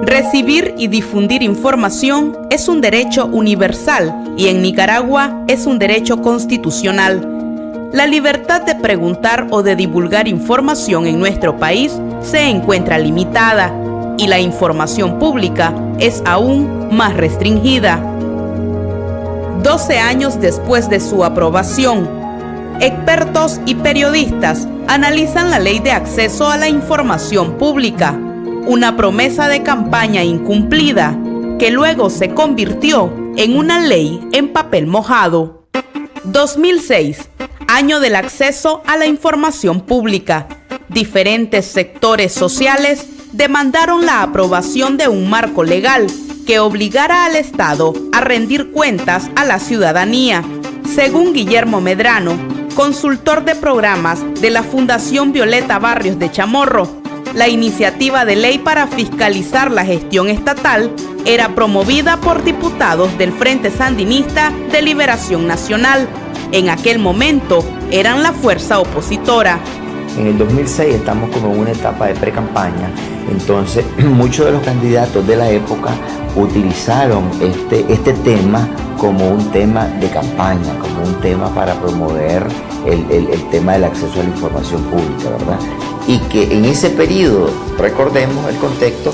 Recibir y difundir información es un derecho universal y en Nicaragua es un derecho constitucional. La libertad de preguntar o de divulgar información en nuestro país se encuentra limitada y la información pública es aún más restringida. 12 años después de su aprobación, expertos y periodistas analizan la Ley de Acceso a la Información Pública, una promesa de campaña incumplida que luego se convirtió en una ley en papel mojado. 2006, año del acceso a la información pública. Diferentes sectores sociales demandaron la aprobación de un marco legal que obligara al Estado a rendir cuentas a la ciudadanía. Según Guillermo Medrano, consultor de programas de la Fundación Violeta Barrios de Chamorro, la iniciativa de ley para fiscalizar la gestión estatal era promovida por diputados del Frente Sandinista de Liberación Nacional. En aquel momento eran la fuerza opositora. En el 2006 estamos como en una etapa de pre-campaña, entonces muchos de los candidatos de la época utilizaron este tema como un tema de campaña, como un tema para promover el tema del acceso a la información pública, ¿verdad? Y que en ese periodo, recordemos el contexto,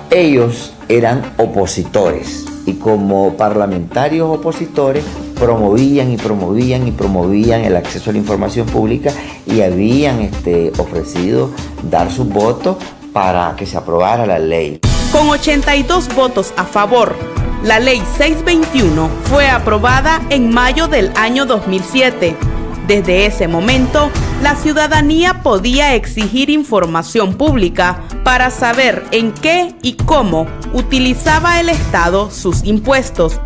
ellos eran opositores y como parlamentarios opositores promovían el acceso a la información pública y habían ofrecido dar sus votos para que se aprobara la ley. Con 82 votos a favor, la Ley 621 fue aprobada en mayo del año 2007. Desde ese momento, la ciudadanía podía exigir información pública para saber en qué y cómo utilizaba el Estado sus impuestos.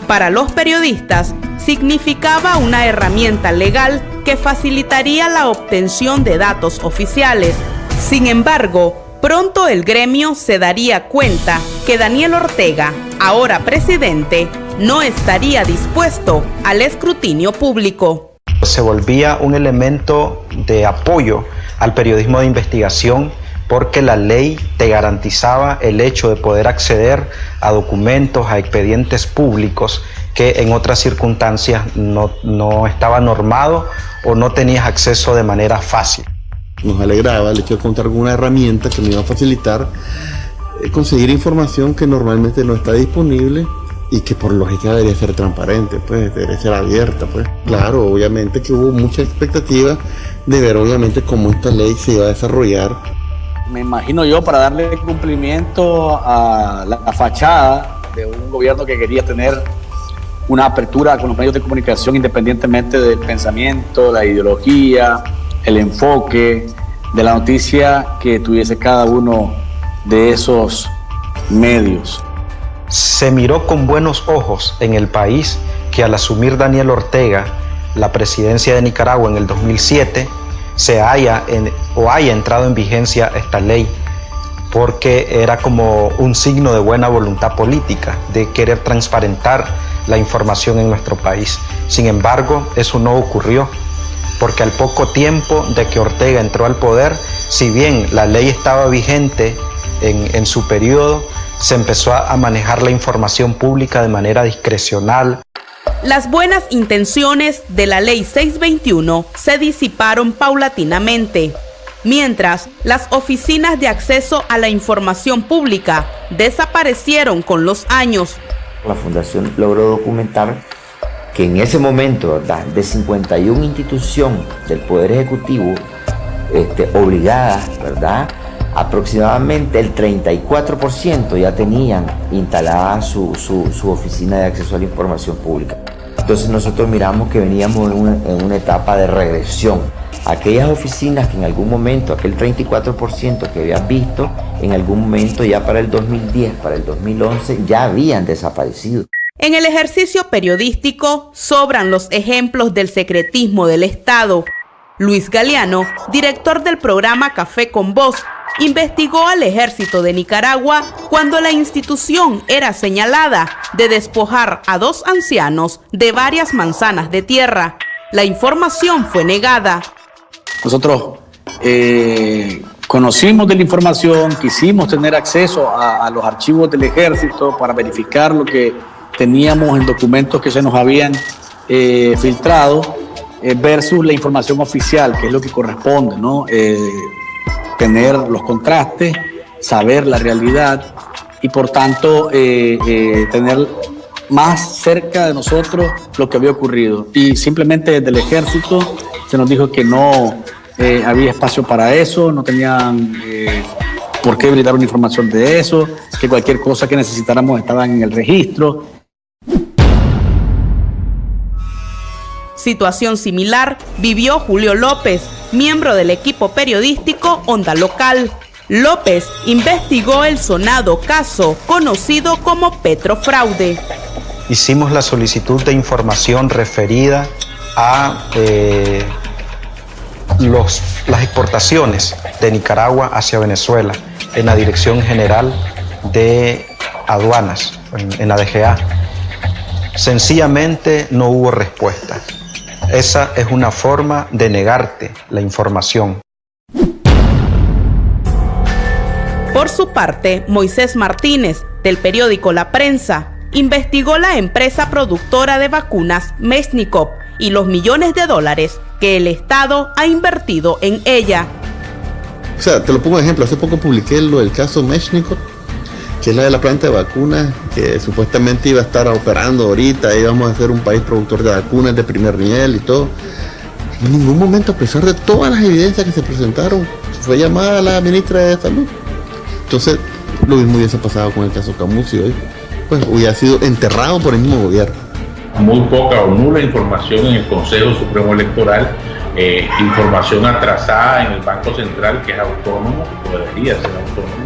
Para los periodistas, significaba una herramienta legal que facilitaría la obtención de datos oficiales. Sin embargo, pronto el gremio se daría cuenta que Daniel Ortega, ahora presidente, no estaría dispuesto al escrutinio público. Se volvía un elemento de apoyo al periodismo de investigación porque la ley te garantizaba el hecho de poder acceder a documentos, a expedientes públicos que en otras circunstancias no estaba normado o no tenías acceso de manera fácil. Nos alegraba el hecho de contar con una herramienta que me iba a facilitar conseguir información que normalmente no está disponible y que por lógica debería ser transparente, pues debería ser abierta, pues. Claro, obviamente que hubo mucha expectativa de ver obviamente cómo esta ley se iba a desarrollar. Me imagino yo, para darle cumplimiento a la fachada de un gobierno que quería tener una apertura con los medios de comunicación independientemente del pensamiento, la ideología, el enfoque de la noticia que tuviese cada uno de esos medios. Se miró con buenos ojos en el país que al asumir Daniel Ortega la presidencia de Nicaragua en el 2007 haya entrado en vigencia esta ley, porque era como un signo de buena voluntad política, de querer transparentar la información en nuestro país. Sin embargo, eso no ocurrió, porque al poco tiempo de que Ortega entró al poder, si bien la ley estaba vigente en su periodo, se empezó a manejar la información pública de manera discrecional. Las buenas intenciones de la Ley 621 se disiparon paulatinamente, mientras las oficinas de acceso a la información pública desaparecieron con los años. La Fundación logró documentar que en ese momento, ¿verdad?, de 51 instituciones del Poder Ejecutivo obligadas, ¿verdad?, aproximadamente el 34% ya tenían instalada su oficina de acceso a la información pública. Entonces nosotros miramos que veníamos en una etapa de regresión. Aquellas oficinas que en algún momento, aquel 34% que habían visto, en algún momento ya para el 2010, para el 2011, ya habían desaparecido. En el ejercicio periodístico sobran los ejemplos del secretismo del Estado. Luis Galeano, director del programa Café con Voz, investigó al Ejército de Nicaragua cuando la institución era señalada de despojar a 2 ancianos de varias manzanas de tierra. La información fue negada. Nosotros conocimos de la información, quisimos tener acceso a los archivos del ejército para verificar lo que teníamos en documentos que se nos habían filtrado versus la información oficial, que es lo que corresponde, ¿no? Tener los contrastes, saber la realidad y por tanto tener más cerca de nosotros lo que había ocurrido. Y simplemente desde el ejército se nos dijo que no había espacio para eso, no tenían por qué brindar una información de eso, que cualquier cosa que necesitáramos estaban en el registro. Situación similar vivió Julio López, miembro del equipo periodístico Onda Local. López investigó el sonado caso conocido como Petrofraude. Hicimos la solicitud de información referida a las exportaciones de Nicaragua hacia Venezuela en la Dirección General de Aduanas, en la DGA. Sencillamente no hubo respuesta. Esa es una forma de negarte la información. Por su parte, Moisés Martínez, del periódico La Prensa, investigó la empresa productora de vacunas Meshnikov y los millones de dólares que el Estado ha invertido en ella. O sea, te lo pongo de ejemplo. Hace poco publiqué el caso Meshnikov, que es la de la planta de vacunas, que supuestamente iba a estar operando ahorita, íbamos a ser un país productor de vacunas de primer nivel y todo. En ningún momento, a pesar de todas las evidencias que se presentaron, fue llamada la ministra de Salud. Entonces, lo mismo hubiese pasado con el caso Camusi hoy, pues hubiera sido enterrado por el mismo gobierno. Muy poca o nula información en el Consejo Supremo Electoral, información atrasada en el Banco Central, que es autónomo, o debería ser autónomo,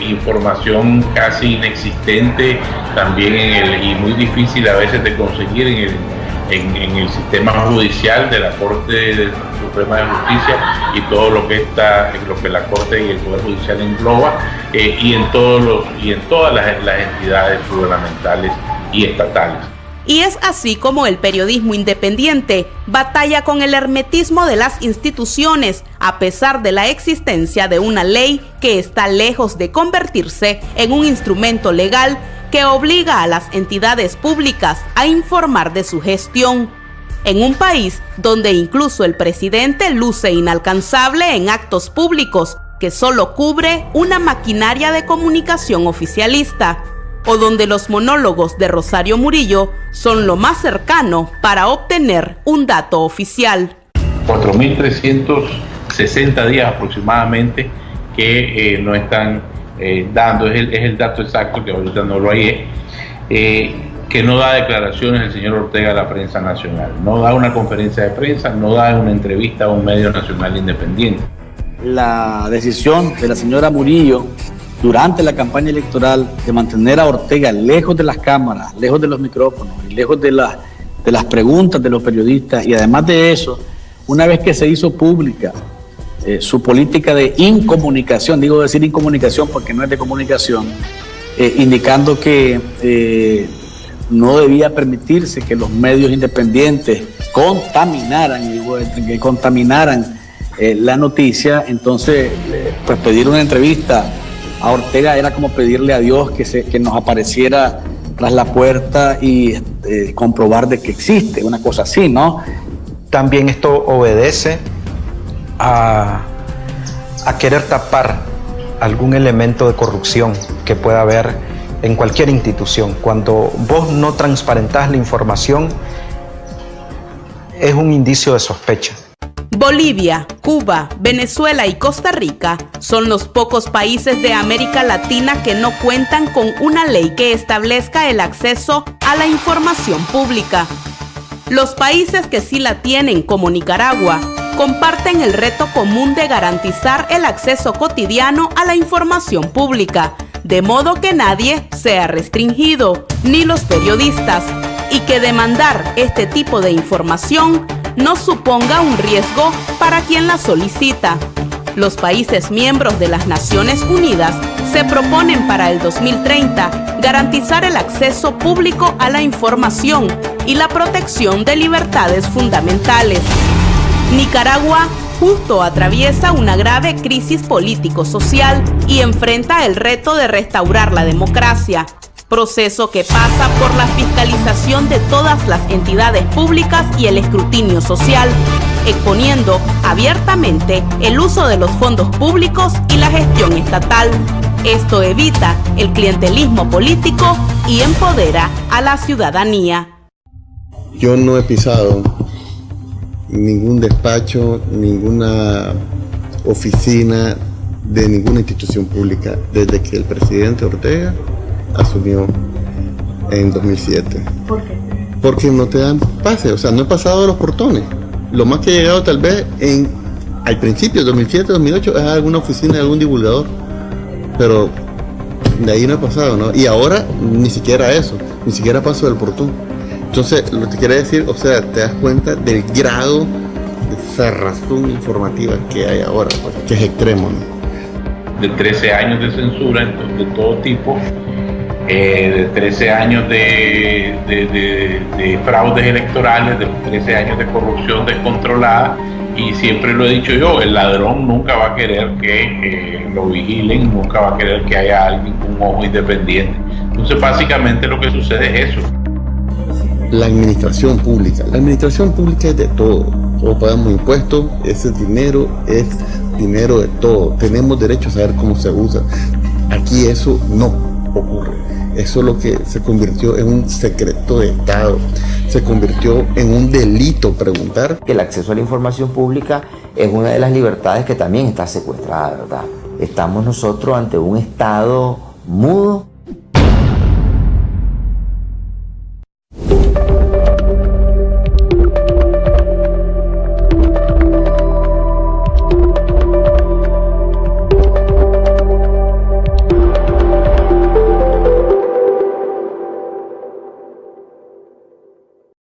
información casi inexistente también y muy difícil a veces de conseguir en el sistema judicial de la Corte Suprema de Justicia y todo lo que la Corte y el Poder Judicial engloba, y en todas las entidades gubernamentales y estatales. Y es así como el periodismo independiente batalla con el hermetismo de las instituciones, a pesar de la existencia de una ley que está lejos de convertirse en un instrumento legal que obliga a las entidades públicas a informar de su gestión. En un país donde incluso el presidente luce inalcanzable en actos públicos que solo cubre una maquinaria de comunicación oficialista, o donde los monólogos de Rosario Murillo son lo más cercano para obtener un dato oficial. 4.360 días aproximadamente que no están dando, es el dato exacto, que ahorita no lo hay, que no da declaraciones el señor Ortega a la prensa nacional, no da una conferencia de prensa, no da una entrevista a un medio nacional independiente. La decisión de la señora Murillo durante la campaña electoral de mantener a Ortega lejos de las cámaras, lejos de los micrófonos y lejos de las preguntas de los periodistas, y además de eso, una vez que se hizo pública su política de incomunicación, digo decir incomunicación porque no es de comunicación, indicando que no debía permitirse que los medios independientes contaminaran la noticia. Entonces pues pedir una entrevista a Ortega era como pedirle a Dios que nos apareciera tras la puerta y comprobar de que existe, una cosa así, ¿no? También esto obedece a querer tapar algún elemento de corrupción que pueda haber en cualquier institución. Cuando vos no transparentás la información, es un indicio de sospecha. Bolivia, Cuba, Venezuela y Costa Rica son los pocos países de América Latina que no cuentan con una ley que establezca el acceso a la información pública. Los países que sí la tienen, como Nicaragua, comparten el reto común de garantizar el acceso cotidiano a la información pública, de modo que nadie sea restringido, ni los periodistas, y que demandar este tipo de información no suponga un riesgo para quien la solicita. Los países miembros de las Naciones Unidas se proponen para el 2030 garantizar el acceso público a la información y la protección de libertades fundamentales. Nicaragua justo atraviesa una grave crisis político-social y enfrenta el reto de restaurar la democracia, proceso que pasa por la fiscalización de todas las entidades públicas y el escrutinio social, exponiendo abiertamente el uso de los fondos públicos y la gestión estatal. Esto evita el clientelismo político y empodera a la ciudadanía. Yo no he pisado ningún despacho, ninguna oficina de ninguna institución pública desde que el presidente Ortega asumió en 2007. ¿Por qué? Porque no te dan pase, o sea, no he pasado de los portones. Lo más que he llegado tal vez al principio, 2007, 2008, es a alguna oficina de algún divulgador, pero de ahí no he pasado, ¿no? Y ahora ni siquiera eso, ni siquiera paso del portón. Entonces, lo que quiere decir, o sea, te das cuenta del grado de cerrazón informativa que hay ahora, pues, que es extremo, ¿no? De 13 años de censura de todo tipo, de 13 años de fraudes electorales, de 13 años de corrupción descontrolada, y siempre lo he dicho yo, el ladrón nunca va a querer que lo vigilen, nunca va a querer que haya alguien con un ojo independiente. Entonces básicamente lo que sucede es eso. La administración pública es de todo. Todos pagamos impuestos, ese dinero es dinero de todo. Tenemos derecho a saber cómo se usa. Aquí eso no ocurre. Eso es lo que se convirtió en un secreto de Estado. Se convirtió en un delito preguntar. El acceso a la información pública es una de las libertades que también está secuestrada, ¿verdad? Estamos nosotros ante un Estado mudo